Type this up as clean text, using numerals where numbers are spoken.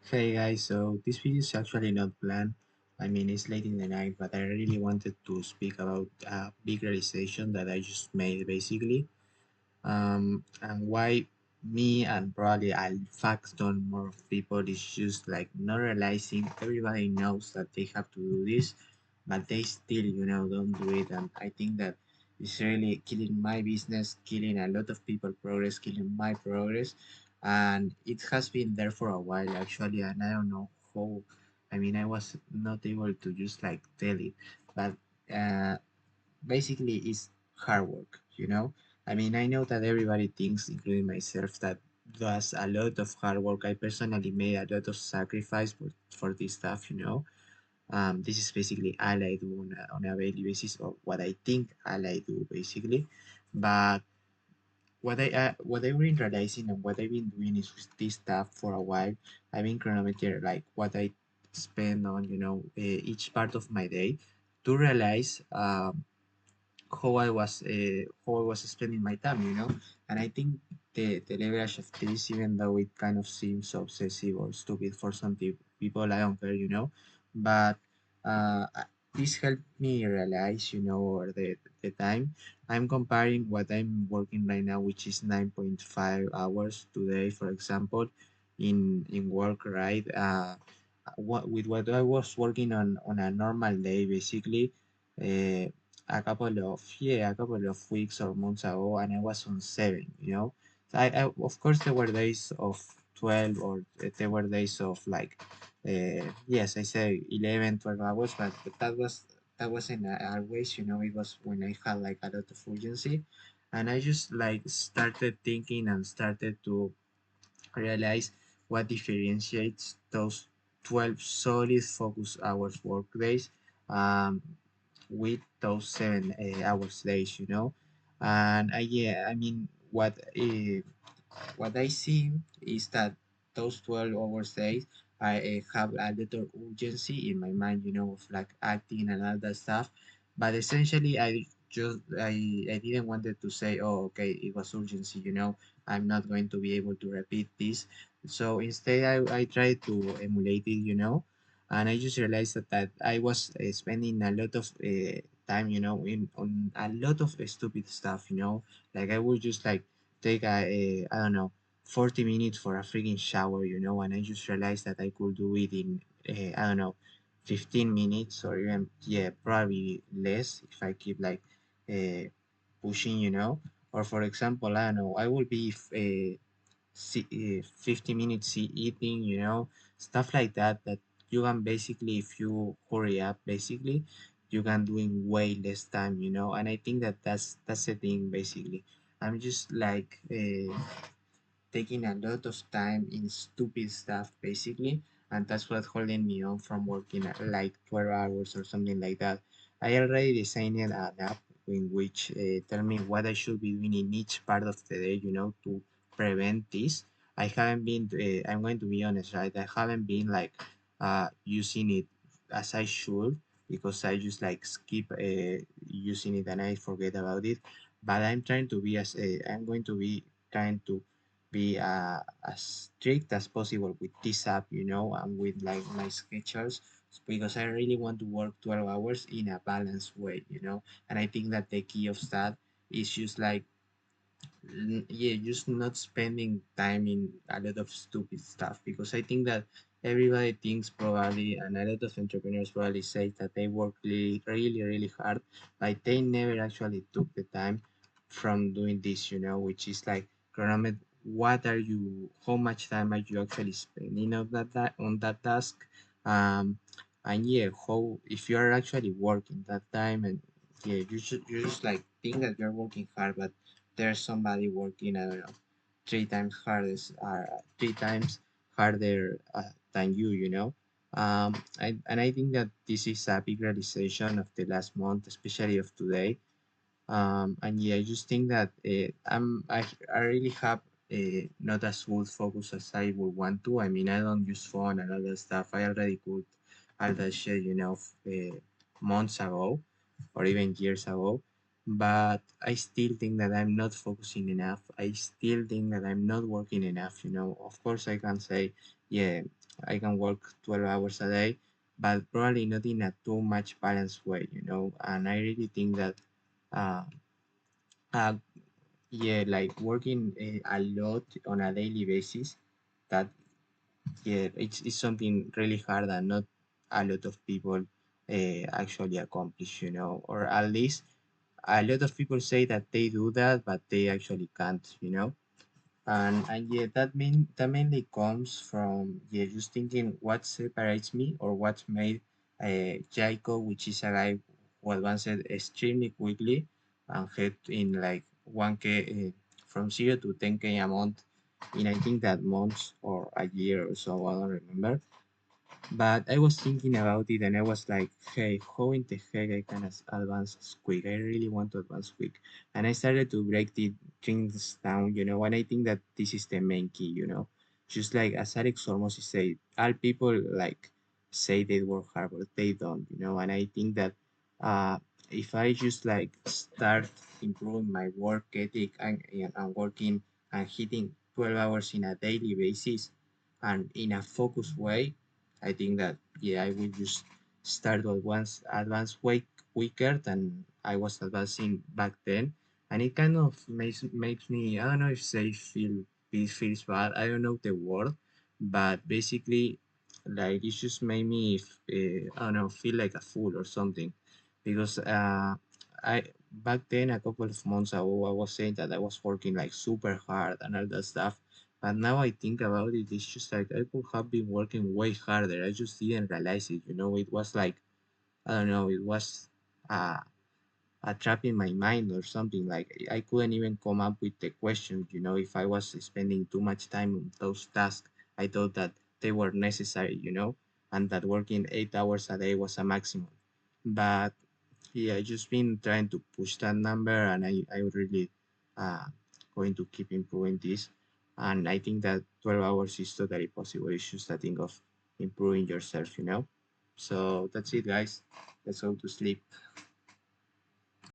Hey guys, so this video is actually not planned. I mean, it's late in the night, but I really wanted to speak about a big realization that I just made basically, and why me and probably a fact ton more of people is just like not realizing everybody knows that they have to do this, but they still, don't do it. And I think that it's really killing my business, killing a lot of people progress, killing my progress. And it has been there for a while actually, and I don't know how. I mean, I was not able to just like tell it, but uh, basically it's hard work, I mean, I know that everybody thinks, including myself, that does a lot of hard work. I personally made a lot of sacrifice for this stuff, this is basically all I do on a daily basis, or what I think all I do basically. But what I've been realizing and what I've been doing is with this stuff for a while. I've been chronometer like what I spend on each part of my day to realize how I was spending my time, And I think the leverage of this, even though it kind of seems obsessive or stupid for some people, I don't care, But uh, this helped me realize, over the time. I'm comparing what I'm working right now, which is 9.5 hours today, for example, in work, right? With what I was working on a normal day, basically. Uh, a couple of weeks or months ago, and I was on 7, so of course there were days of 12, or there were days of like yes, I say 11, 12 hours, but that wasn't always, it was when I had like a lot of urgency. And I just like started thinking and started to realize what differentiates those 12 solid focus hours work days, um, with those 7 hours days, And yeah, I mean, what I see is that those 12 hours days, I have a little urgency in my mind, of like acting and all that stuff. But essentially, I didn't wanted to say, oh, okay, it was urgency, I'm not going to be able to repeat this. So instead, I tried to emulate it, and I just realized that I was spending a lot of time, in on a lot of stupid stuff, like I would just like take I don't know, 40 minutes for a freaking shower, and I just realized that I could do it in I don't know, 15 minutes, or even, yeah, probably less if I keep like uh, pushing, or for example, I don't know, I will be 50 minutes eating, stuff like that, that you can basically, if you hurry up, basically, you can do in way less time, and I think that that's the thing, basically. I'm just like taking a lot of time in stupid stuff, basically, and that's what holding me on from working at like 12 hours or something like that. I already designed an app in which tell me what I should be doing in each part of the day, to prevent this. I haven't been I'm going to be honest, right? I haven't been like using it as I should, because I just like skip using it and I forget about it. But I'm trying to be I'm going to be trying to be as strict as possible with this app, and with like my schedules, because I really want to work 12 hours in a balanced way, And I think that the key of that is just like, yeah, just not spending time in a lot of stupid stuff, because I think that everybody thinks probably, and a lot of entrepreneurs probably say that they work really, really, really hard, but they never actually took the time from doing this, which is like chronometer. What are you? How much time are you actually spending on that task? Um, and yeah, how, if you are actually working that time, and yeah, you just like think that you're working hard, but there's somebody working, I don't know, 3 times harder than you, and I think that this is a big realization of the last month, especially of today. And yeah, I just think that I really have not as good focus as I would want to. I mean, I don't use phone and other stuff. I already could all that shit, months ago, or even years ago. But I still think that I'm not focusing enough. I still think that I'm not working enough. Of course, I can say, yeah, I can work 12 hours a day, but probably not in a too much balanced way, you know. And I really think that, uh, uh yeah, like working a lot on a daily basis, that yeah, it's something really hard that not a lot of people actually accomplish, you know, or at least a lot of people say that they do that, but they actually can't, you know. And yeah, that mainly comes from yeah, just thinking what separates me or what made Jaiko, which is a guy who advanced extremely quickly and hit in like 1k from 0 to 10k a month in I think that months or a year or so, I don't remember. But I was thinking about it and I was like, hey, how in the heck I can advance as quick? I really want to advance quick. And I started to break the things down, you know, and I think that this is the main key, you know. Just like as Alex almost said, all people like say they work hard, but they don't, you know. And I think that uh, if I just like start improving my work ethic and working and hitting 12 hours in a daily basis and in a focused way, I think that yeah, I will just start to advance way quicker than I was advancing back then, and it kind of makes me, I don't know if say feel it feels bad. I don't know the word, but basically, like it just made me I don't know, feel like a fool or something, because I back then a couple of months ago I was saying that I was working like super hard and all that stuff, but now I think about it, it's just like I could have been working way harder. I just didn't realize it. You know, it was like, I don't know, it was uh, a trap in my mind or something. Like I couldn't even come up with the questions. You know, if I was spending too much time on those tasks, I thought that they were necessary. You know, and that working 8 hours a day was a maximum. But yeah, I just been trying to push that number, and I really uh, going to keep improving this. And I think that 12 hours is totally possible. It's just a thing of improving yourself, you know. So that's it, guys. Let's go to sleep.